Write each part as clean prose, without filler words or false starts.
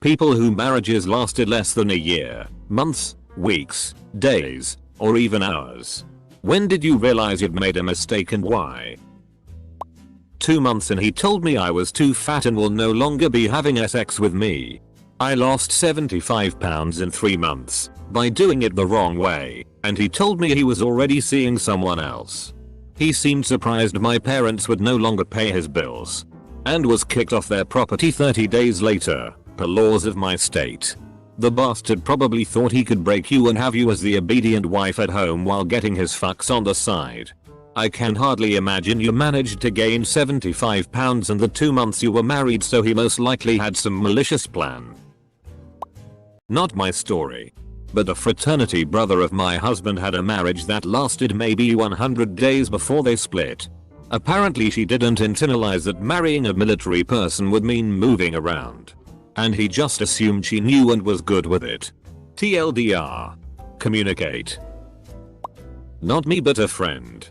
People whose marriages lasted less than a year, months, weeks, days, or even hours. When did you realize you'd made a mistake and why? 2 months and he told me I was too fat and will no longer be having sex with me. I lost 75 pounds in 3 months by doing it the wrong way, and he told me he was already seeing someone else. He seemed surprised my parents would no longer pay his bills and was kicked off their property 30 days later, per laws of my state. The bastard probably thought he could break you and have you as the obedient wife at home while getting his fucks on the side. I can hardly imagine you managed to gain 75 pounds in the 2 months you were married, so he most likely had some malicious plan. Not my story. But a fraternity brother of my husband had a marriage that lasted maybe 100 days before they split. Apparently she didn't internalize that marrying a military person would mean moving around. And he just assumed she knew and was good with it. TLDR. Communicate. Not me but a friend.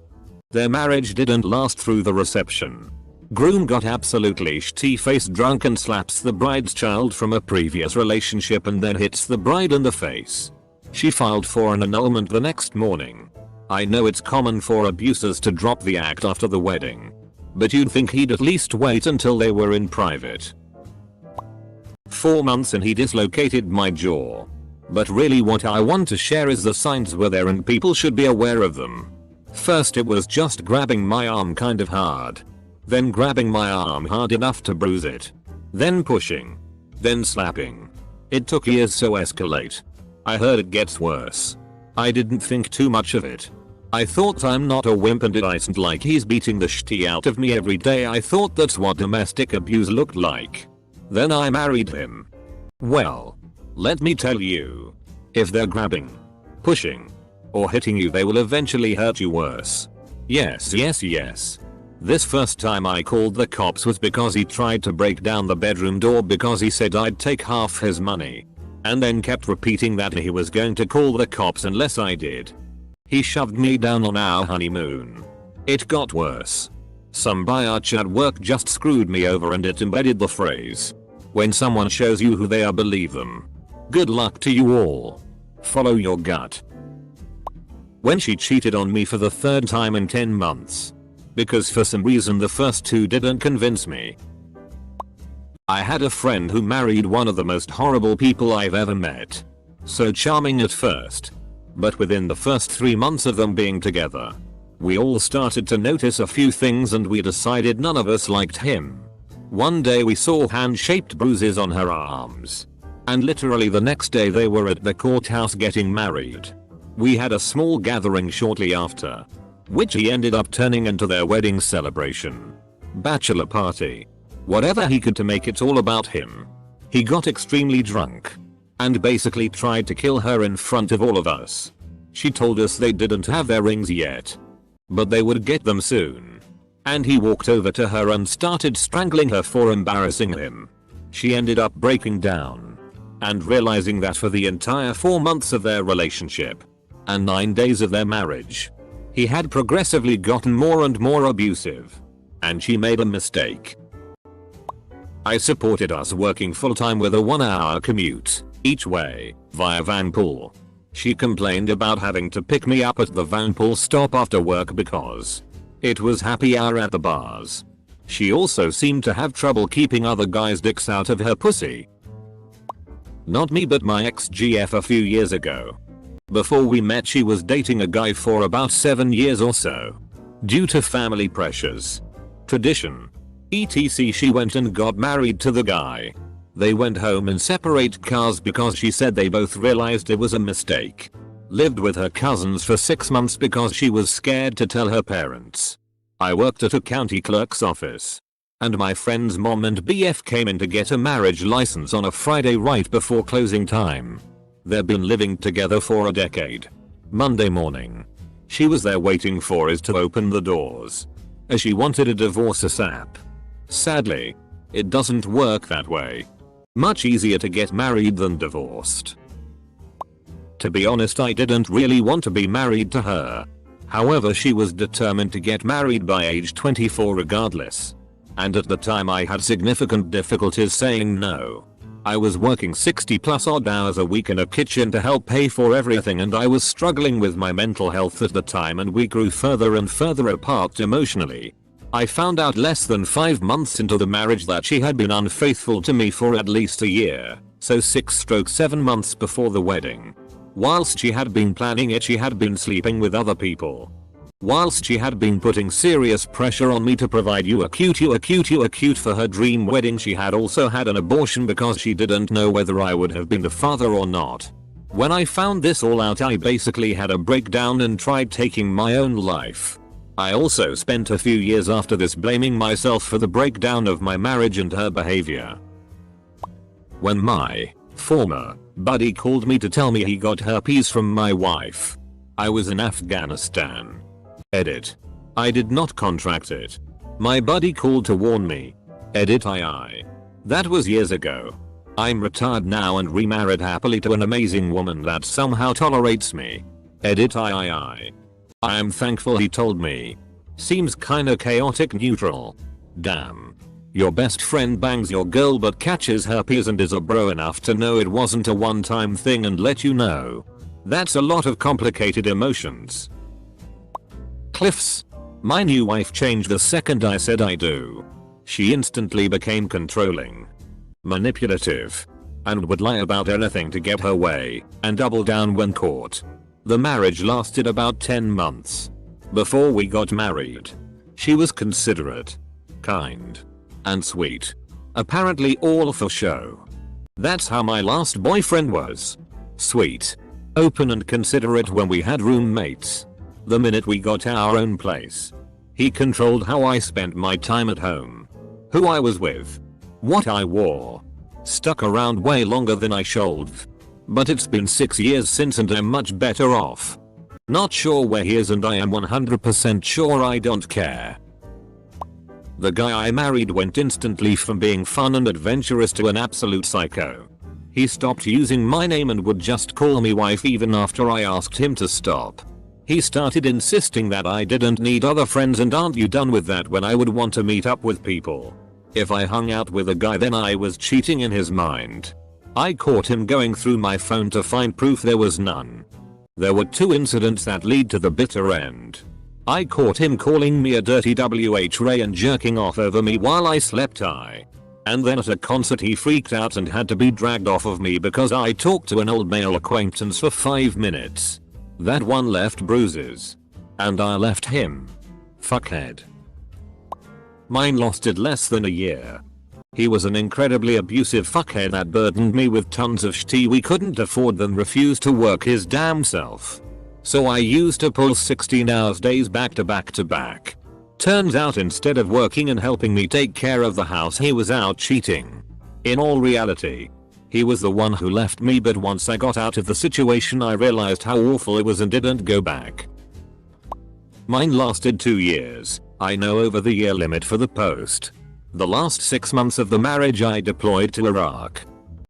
Their marriage didn't last through the reception. Groom got absolutely shitty-faced drunk and slaps the bride's child from a previous relationship and then hits the bride in the face. She filed for an annulment the next morning. I know it's common for abusers to drop the act after the wedding, but you'd think he'd at least wait until they were in private. 4 months and he dislocated my jaw. But really what I want to share is the signs were there and people should be aware of them. First it was just grabbing my arm kind of hard. Then grabbing my arm hard enough to bruise it. Then pushing. Then slapping. It took years to escalate. I heard it gets worse. I didn't think too much of it. I thought I'm not a wimp and it isn't like he's beating the shit out of me every day. I thought that's what domestic abuse looked like. Then I married him. Well, let me tell you. If they're grabbing, pushing, or hitting you, they will eventually hurt you worse. Yes. This first time I called the cops was because he tried to break down the bedroom door because he said I'd take half his money. And then kept repeating that he was going to call the cops unless I did. He shoved me down on our honeymoon. It got worse. Some biatch at work just screwed me over and it embedded the phrase, when someone shows you who they are, believe them. Good luck to you all. Follow your gut. When she cheated on me for the 3rd time in 10 months. Because for some reason the first 2 didn't convince me. I had a friend who married one of the most horrible people I've ever met. So charming at first. But within the first 3 months of them being together, we all started to notice a few things and we decided none of us liked him. One day we saw hand-shaped bruises on her arms. And literally the next day they were at the courthouse getting married. We had a small gathering shortly after, which he ended up turning into their wedding celebration. Bachelor party. Whatever he could to make it all about him. He got extremely drunk and basically tried to kill her in front of all of us. She told us they didn't have their rings yet, but they would get them soon. And he walked over to her and started strangling her for embarrassing him. She ended up breaking down and realizing that for the entire 4 months of their relationship and 9 days of their marriage, he had progressively gotten more and more abusive. And she made a mistake. I supported us working full-time with a 1-hour commute each way via Vanpool. She complained about having to pick me up at the Vanpool stop after work because it was happy hour at the bars. She also seemed to have trouble keeping other guys' dicks out of her pussy. Not me but my ex-GF a few years ago. Before we met she was dating a guy for about 7 years or so. Due to family pressures, tradition, etc. she went and got married to the guy. They went home in separate cars because she said they both realized it was a mistake. Lived with her cousins for 6 months because she was scared to tell her parents. I worked at a county clerk's office. And my friend's mom and BF came in to get a marriage license on a Friday right before closing time. They've been living together for a decade. Monday morning, she was there waiting for us to open the doors, as she wanted a divorce ASAP. Sadly, it doesn't work that way. Much easier to get married than divorced. To be honest, I didn't really want to be married to her. However, she was determined to get married by age 24 regardless. And at the time I had significant difficulties saying no. I was working 60 plus odd hours a week in a kitchen to help pay for everything, and I was struggling with my mental health at the time, and we grew further and further apart emotionally. I found out less than 5 months into the marriage that she had been unfaithful to me for at least a year, so 6-7 months before the wedding. Whilst she had been planning it, she had been sleeping with other people. Whilst she had been putting serious pressure on me to provide you a cute for her dream wedding, she had also had an abortion because she didn't know whether I would have been the father or not. When I found this all out, I basically had a breakdown and tried taking my own life. I also spent a few years after this blaming myself for the breakdown of my marriage and her behavior. When my former buddy called me to tell me he got herpes from my wife, I was in Afghanistan. Edit. I did not contract it. My buddy called to warn me. Edit II. That was years ago. I'm retired now and remarried happily to an amazing woman that somehow tolerates me. Edit III. I am thankful he told me. Seems kinda chaotic neutral. Damn. Your best friend bangs your girl but catches herpes and is a bro enough to know it wasn't a one-time thing and let you know. That's a lot of complicated emotions. Cliffs. My new wife changed the second I said I do. She instantly became controlling, manipulative, and would lie about anything to get her way, and double down when caught. The marriage lasted about 10 months. Before we got married, she was considerate, kind, and sweet. Apparently all for show. That's how my last boyfriend was. Sweet, open and considerate when we had roommates. The minute we got our own place, he controlled how I spent my time at home, who I was with, what I wore. Stuck around way longer than I should. But it's been 6 years since and I'm much better off. Not sure where he is and I am 100% sure I don't care. The guy I married went instantly from being fun and adventurous to an absolute psycho. He stopped using my name and would just call me wife even after I asked him to stop. He started insisting that I didn't need other friends and aren't you done with that when I would want to meet up with people. If I hung out with a guy then I was cheating in his mind. I caught him going through my phone to find proof there was none. There were 2 incidents that lead to the bitter end. I caught him calling me a dirty Ray and jerking off over me while I slept. And then at a concert he freaked out and had to be dragged off of me because I talked to an old male acquaintance for 5 minutes. That one left bruises. And I left him. Fuckhead. Mine lasted less than a year. He was an incredibly abusive fuckhead that burdened me with tons of shit we couldn't afford and refused to work his damn self. So I used to pull 16 hours days back to back to back. Turns out instead of working and helping me take care of the house he was out cheating. In all reality, he was the one who left me, but once I got out of the situation I realized how awful it was and didn't go back. Mine lasted 2 years. I know over the year limit for the post. The last 6 months of the marriage I deployed to Iraq.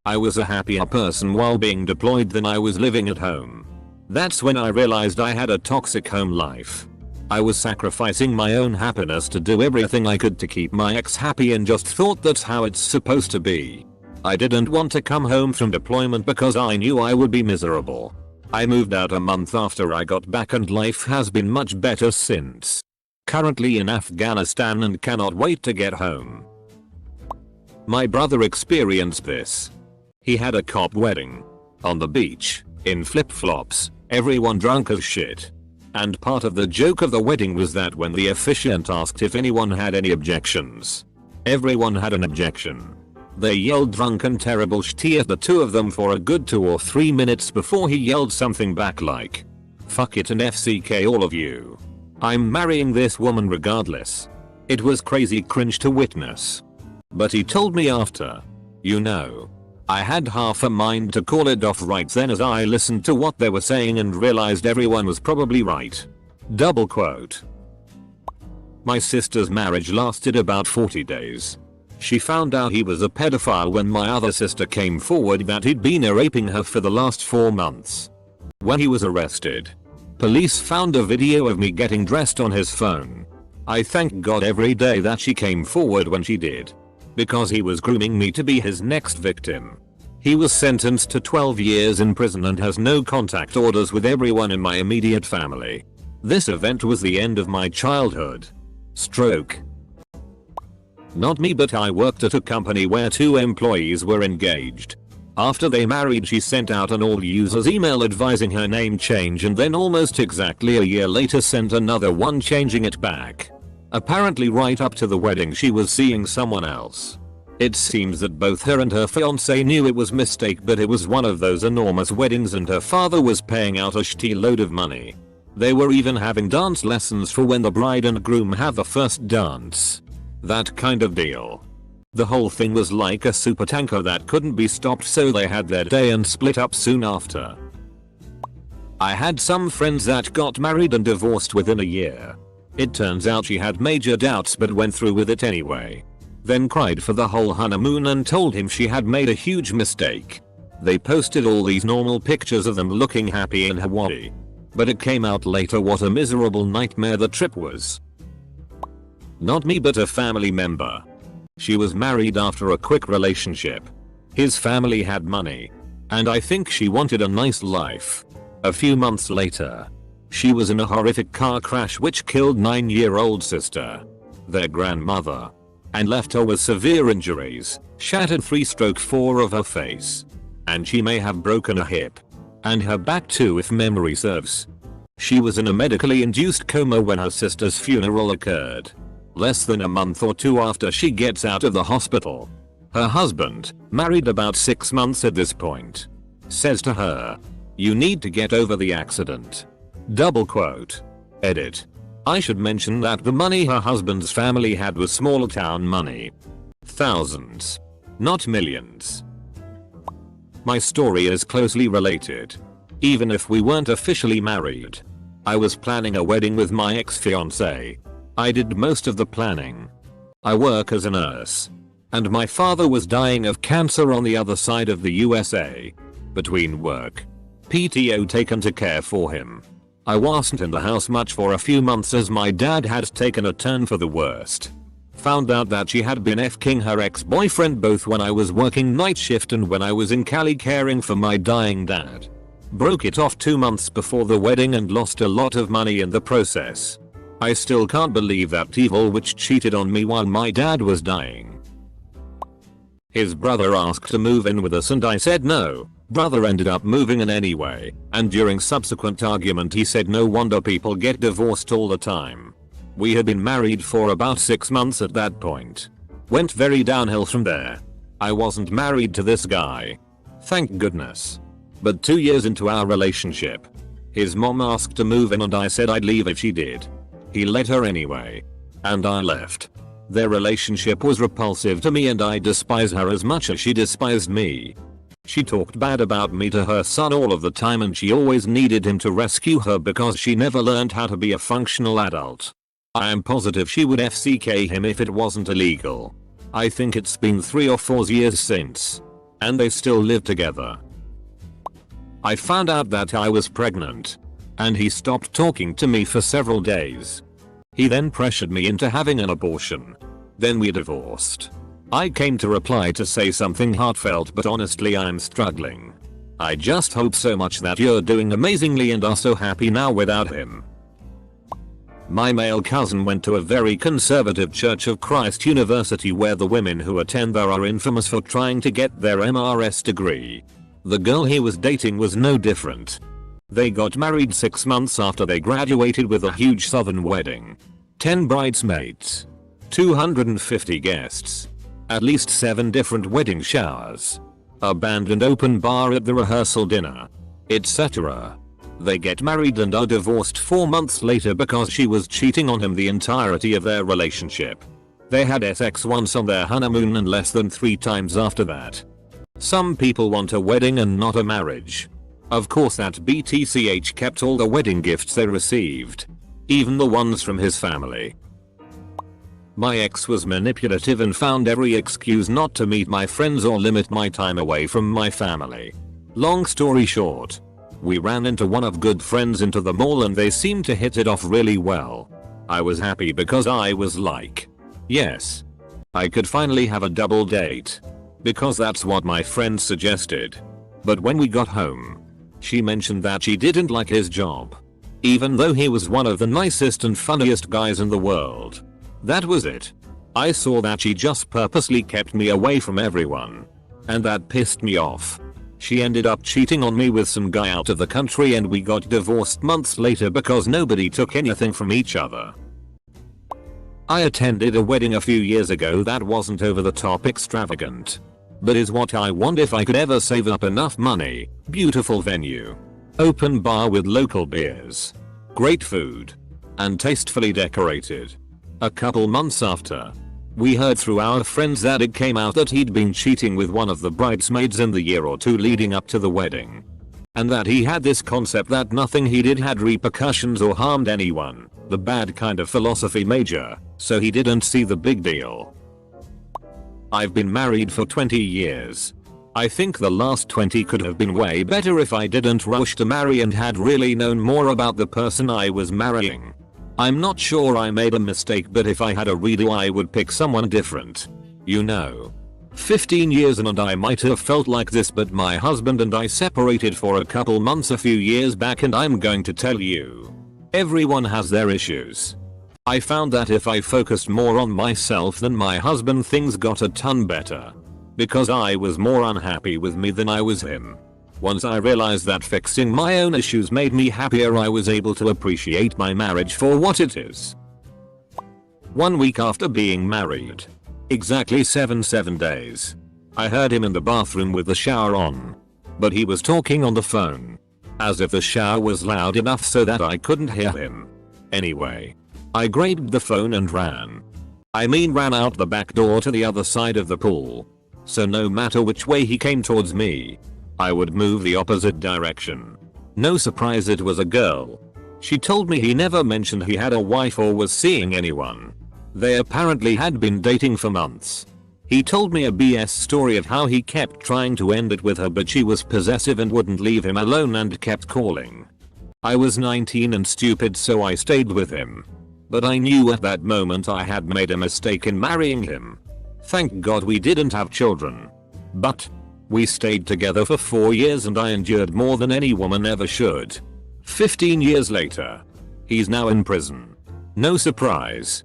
I was a happier person while being deployed than I was living at home. That's when I realized I had a toxic home life. I was sacrificing my own happiness to do everything I could to keep my ex happy and just thought that's how it's supposed to be. I didn't want to come home from deployment because I knew I would be miserable. I moved out a month after I got back and life has been much better since. Currently in Afghanistan and cannot wait to get home. My brother experienced this. He had a cop wedding. On the beach, in flip-flops, everyone drunk as shit. And part of the joke of the wedding was that when the officiant asked if anyone had any objections, everyone had an objection. They yelled drunken terrible shit at the 2 of them for a good 2 or 3 minutes before he yelled something back like, "Fuck it and FCK all of you. I'm marrying this woman regardless." It was crazy cringe to witness. But he told me after, "You know, I had half a mind to call it off right then as I listened to what they were saying and realized everyone was probably right." Double quote. My sister's marriage lasted about 40 days. She found out he was a pedophile when my other sister came forward that he'd been raping her for the last 4 months. When he was arrested, police found a video of me getting dressed on his phone. I thank God every day that she came forward when she did. because he was grooming me to be his next victim. He was sentenced to 12 years in prison and has no contact orders with everyone in my immediate family. This event was the end of my childhood. Stroke. Not me, but I worked at a company where 2 employees were engaged. After they married, she sent out an all users email advising her name change, and then almost exactly a year later sent another one changing it back. Apparently right up to the wedding she was seeing someone else. It seems that both her and her fiancé knew it was a mistake, but it was one of those enormous weddings and her father was paying out a shitty load of money. They were even having dance lessons for when the bride and groom have the first dance. That kind of deal. The whole thing was like a supertanker that couldn't be stopped, so they had their day and split up soon after. I had some friends that got married and divorced within a year. It turns out she had major doubts but went through with it anyway. Then cried for the whole honeymoon and told him she had made a huge mistake. They posted all these normal pictures of them looking happy in Hawaii. But it came out later what a miserable nightmare the trip was. Not me, but a family member. She was married after a quick relationship. His family had money. And I think she wanted a nice life. A few months later, she was in a horrific car crash which killed 9-year-old sister, their grandmother, and left her with severe injuries, shattered 3/4 of her face. And she may have broken a hip. And her back too if memory serves. She was in a medically induced coma when her sister's funeral occurred. Less than a month or 2 after she gets out of the hospital. Her husband, married about 6 months at this point, says to her, "You need to get over the accident." Double quote. Edit. I should mention that the money her husband's family had was small town money. Thousands. Not millions. My story is closely related. Even if we weren't officially married. I was planning a wedding with my ex-fiancée. I did most of the planning. I work as a nurse. And my father was dying of cancer on the other side of the USA. Between work, PTO taken to care for him. I wasn't in the house much for a few months as my dad had taken a turn for the worst. Found out that she had been f***ing her ex-boyfriend both when I was working night shift and when I was in Cali caring for my dying dad. Broke it off 2 months before the wedding and lost a lot of money in the process. I still can't believe that evil witch cheated on me while my dad was dying. His brother asked to move in with us and I said no. Brother ended up moving in anyway, and during subsequent argument he said no wonder people get divorced all the time. We had been married for about 6 months at that point. Went very downhill from there. I wasn't married to this guy. Thank goodness. But 2 years into our relationship, his mom asked to move in and I said I'd leave if she did. He let her anyway. And I left. Their relationship was repulsive to me and I despise her as much as she despised me. She talked bad about me to her son all of the time and she always needed him to rescue her because she never learned how to be a functional adult. I am positive she would FCK him if it wasn't illegal. I think it's been 3 or 4 years since. And they still live together. I found out that I was pregnant. And he stopped talking to me for several days. He then pressured me into having an abortion. Then we divorced. I came to reply to say something heartfelt, but honestly I'm struggling. I just hope so much that you're doing amazingly and are so happy now without him. My male cousin went to a very conservative Church of Christ university where the women who attend there are infamous for trying to get their MRS degree. The girl he was dating was no different. They got married 6 months after they graduated with a huge southern wedding. 10 bridesmaids. 250 guests. At least 7 different wedding showers. A band and open bar at the rehearsal dinner. Etc. They get married and are divorced 4 months later because she was cheating on him the entirety of their relationship. They had sex once on their honeymoon and less than 3 times after that. Some people want a wedding and not a marriage. Of course that BTCH kept all the wedding gifts they received. Even the ones from his family. My ex was manipulative and found every excuse not to meet my friends or limit my time away from my family. Long story short, we ran into one of good friends into the mall and they seemed to hit it off really well. I was happy because I was like, yes, I could finally have a double date. Because that's what my friend suggested. But when we got home, she mentioned that she didn't like his job. Even though he was one of the nicest and funniest guys in the world. That was it. I saw that she just purposely kept me away from everyone. And that pissed me off. She ended up cheating on me with some guy out of the country and we got divorced months later because nobody took anything from each other. I attended a wedding a few years ago that wasn't over the top extravagant. But is what I want if I could ever save up enough money. Beautiful venue. Open bar with local beers. Great food. And tastefully decorated. A couple months after, we heard through our friends that it came out that he'd been cheating with one of the bridesmaids in the year or two leading up to the wedding. And that he had this concept that nothing he did had repercussions or harmed anyone, the bad kind of philosophy major, so he didn't see the big deal. I've been married for 20 years. I think the last 20 could have been way better if I didn't rush to marry and had really known more about the person I was marrying. I'm not sure I made a mistake, but if I had a redo I would pick someone different. You know. 15 years in and I might have felt like this, but my husband and I separated for a couple months a few years back and I'm going to tell you. Everyone has their issues. I found that if I focused more on myself than my husband, things got a ton better. Because I was more unhappy with me than I was him. Once I realized that fixing my own issues made me happier, I was able to appreciate my marriage for what it is. 1 week after being married. Exactly 7 days. I heard him in the bathroom with the shower on. But he was talking on the phone. As if the shower was loud enough so that I couldn't hear him. Anyway. I grabbed the phone and ran. Ran out the back door to the other side of the pool. So no matter which way he came towards me, I would move the opposite direction. No surprise it was a girl. She told me he never mentioned he had a wife or was seeing anyone. They apparently had been dating for months. He told me a BS story of how he kept trying to end it with her, but she was possessive and wouldn't leave him alone and kept calling. I was 19 and stupid, so I stayed with him. But I knew at that moment I had made a mistake in marrying him. Thank God we didn't have children. But we stayed together for 4 years and I endured more than any woman ever should. 15 years later, he's now in prison. No surprise.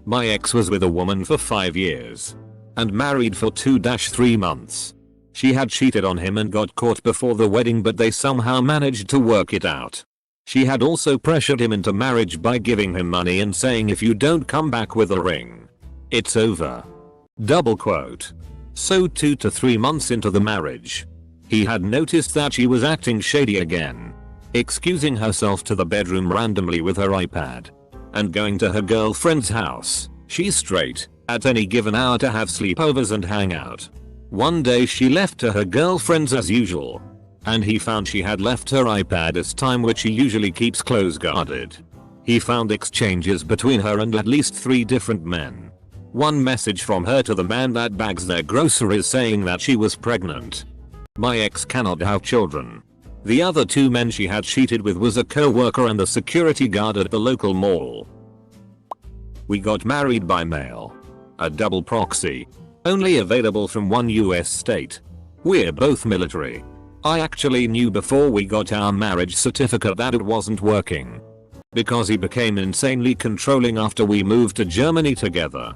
My ex was with a woman for 5 years. And married for 2-3 months. She had cheated on him and got caught before the wedding, but they somehow managed to work it out. She had also pressured him into marriage by giving him money and saying, if you don't come back with a ring, it's over. Double quote. So 2 to 3 months into the marriage, he had noticed that she was acting shady again. Excusing herself to the bedroom randomly with her iPad. And going to her girlfriend's house, she's straight, at any given hour to have sleepovers and hang out. One day she left to her girlfriend's as usual. And he found she had left her iPad as time, which she usually keeps close guarded. He found exchanges between her and at least 3 different men. One message from her to the man that bags their groceries saying that she was pregnant. My ex cannot have children. The other 2 men she had cheated with was a co-worker and the security guard at the local mall. We got married by mail. A double proxy. Only available from one US state. We're both military. I actually knew before we got our marriage certificate that it wasn't working. Because he became insanely controlling after we moved to Germany together.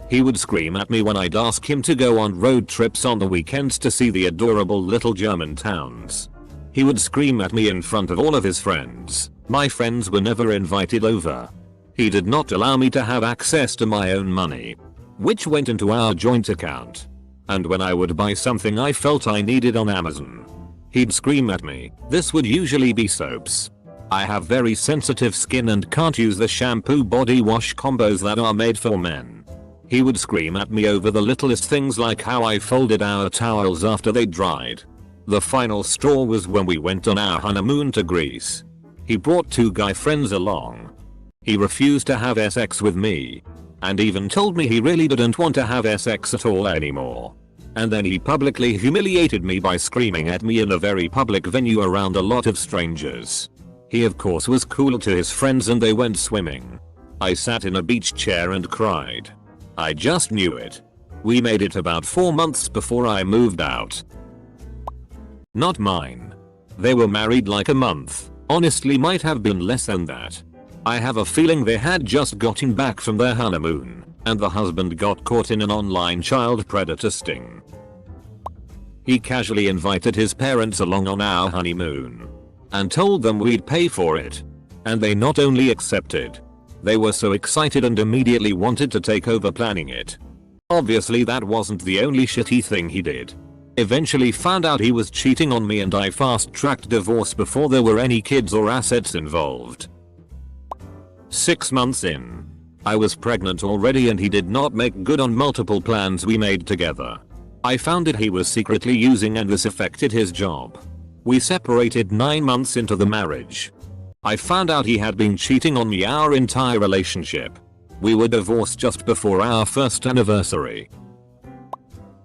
He would scream at me when I'd ask him to go on road trips on the weekends to see the adorable little German towns. He would scream at me in front of all of his friends. My friends were never invited over. He did not allow me to have access to my own money, which went into our joint account. And when I would buy something I felt I needed on Amazon, he'd scream at me. This would usually be soaps. I have very sensitive skin and can't use the shampoo body wash combos that are made for men. He would scream at me over the littlest things, like how I folded our towels after they dried. The final straw was when we went on our honeymoon to Greece. He brought 2 guy friends along. He refused to have sex with me. And even told me he really didn't want to have sex at all anymore. And then he publicly humiliated me by screaming at me in a very public venue around a lot of strangers. He of course was cool to his friends and they went swimming. I sat in a beach chair and cried. I just knew it. We made it about 4 months before I moved out. Not mine. They were married like a month. Honestly might have been less than that. I have a feeling they had just gotten back from their honeymoon, and the husband got caught in an online child predator sting. He casually invited his parents along on our honeymoon and told them we'd pay for it. And they not only accepted, they were so excited and immediately wanted to take over planning it. Obviously that wasn't the only shitty thing he did. Eventually found out he was cheating on me and I fast-tracked divorce before there were any kids or assets involved. 6 months in, I was pregnant already and he did not make good on multiple plans we made together. I found out he was secretly using and this affected his job. We separated 9 months into the marriage. I found out he had been cheating on me our entire relationship. We were divorced just before our first anniversary.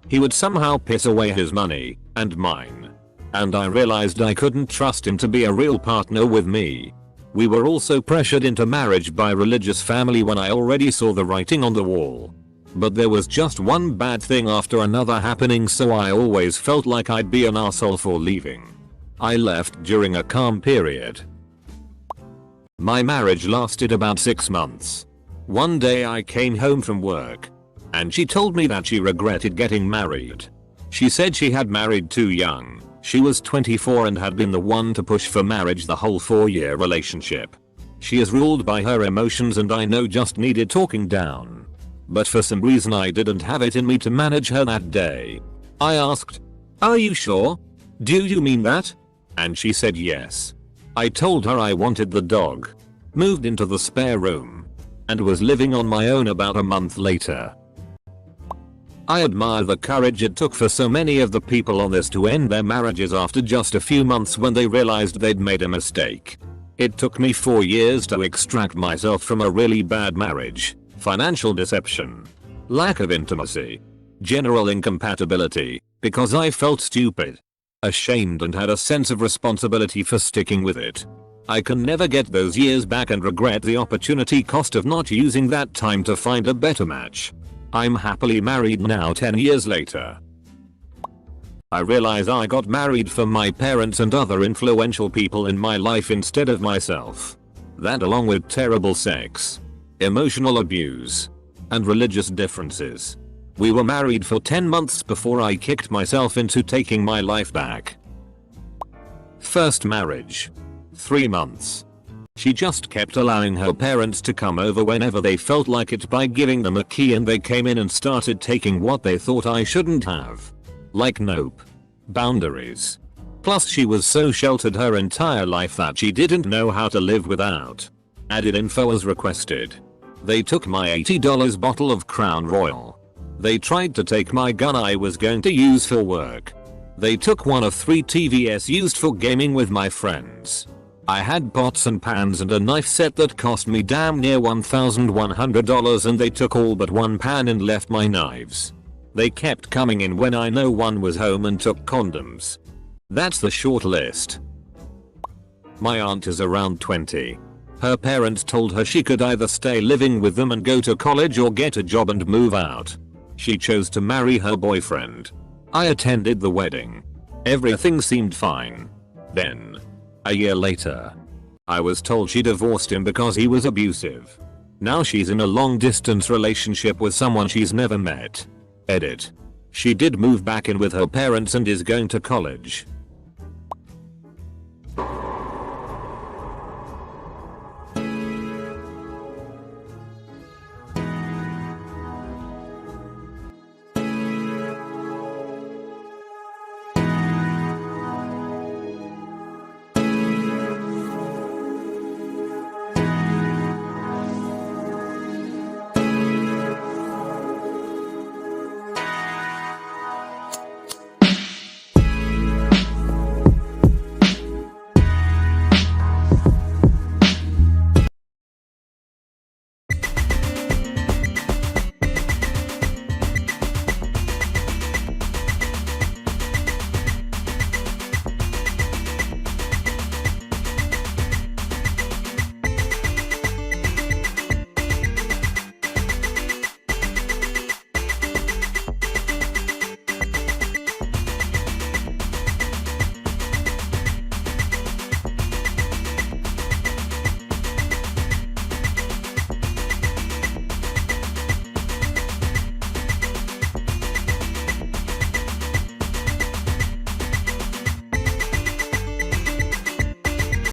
He would somehow piss away his money and mine. And I realized I couldn't trust him to be a real partner with me. We were also pressured into marriage by religious family when I already saw the writing on the wall. But there was just one bad thing after another happening, so I always felt like I'd be an asshole for leaving. I left during a calm period. My marriage lasted about 6 months. One day I came home from work and she told me that she regretted getting married. She said she had married too young. She was 24 and had been the one to push for marriage the whole 4-year relationship. She is ruled by her emotions and I know just needed talking down. But for some reason I didn't have it in me to manage her that day. I asked, "Are you sure? Do you mean that?" And she said yes. I told her I wanted the dog, moved into the spare room, and was living on my own about a month later. I admire the courage it took for so many of the people on this to end their marriages after just a few months when they realized they'd made a mistake. It took me 4 years to extract myself from a really bad marriage, financial deception, lack of intimacy, general incompatibility, because I felt stupid, ashamed and had a sense of responsibility for sticking with it. I can never get those years back and regret the opportunity cost of not using that time to find a better match. I'm happily married now 10 years later. I realize I got married for my parents and other influential people in my life instead of myself. That along with terrible sex, emotional abuse, and religious differences. We were married for 10 months before I kicked myself into taking my life back. First marriage. 3 months. She just kept allowing her parents to come over whenever they felt like it by giving them a key, and they came in and started taking what they thought I shouldn't have. Like nope. Boundaries. Plus she was so sheltered her entire life that she didn't know how to live without. Added info as requested. They took my $80 bottle of Crown Royal. They tried to take my gun I was going to use for work. They took one of 3 TVs used for gaming with my friends. I had pots and pans and a knife set that cost me damn near $1,100, and they took all but one pan and left my knives. They kept coming in when I know one was home and took condoms. That's the short list. My aunt is around 20. Her parents told her she could either stay living with them and go to college or get a job and move out. She chose to marry her boyfriend. I attended the wedding. Everything seemed fine. Then, a year later, I was told she divorced him because he was abusive. Now she's in a long distance relationship with someone she's never met. Edit. She did move back in with her parents and is going to college.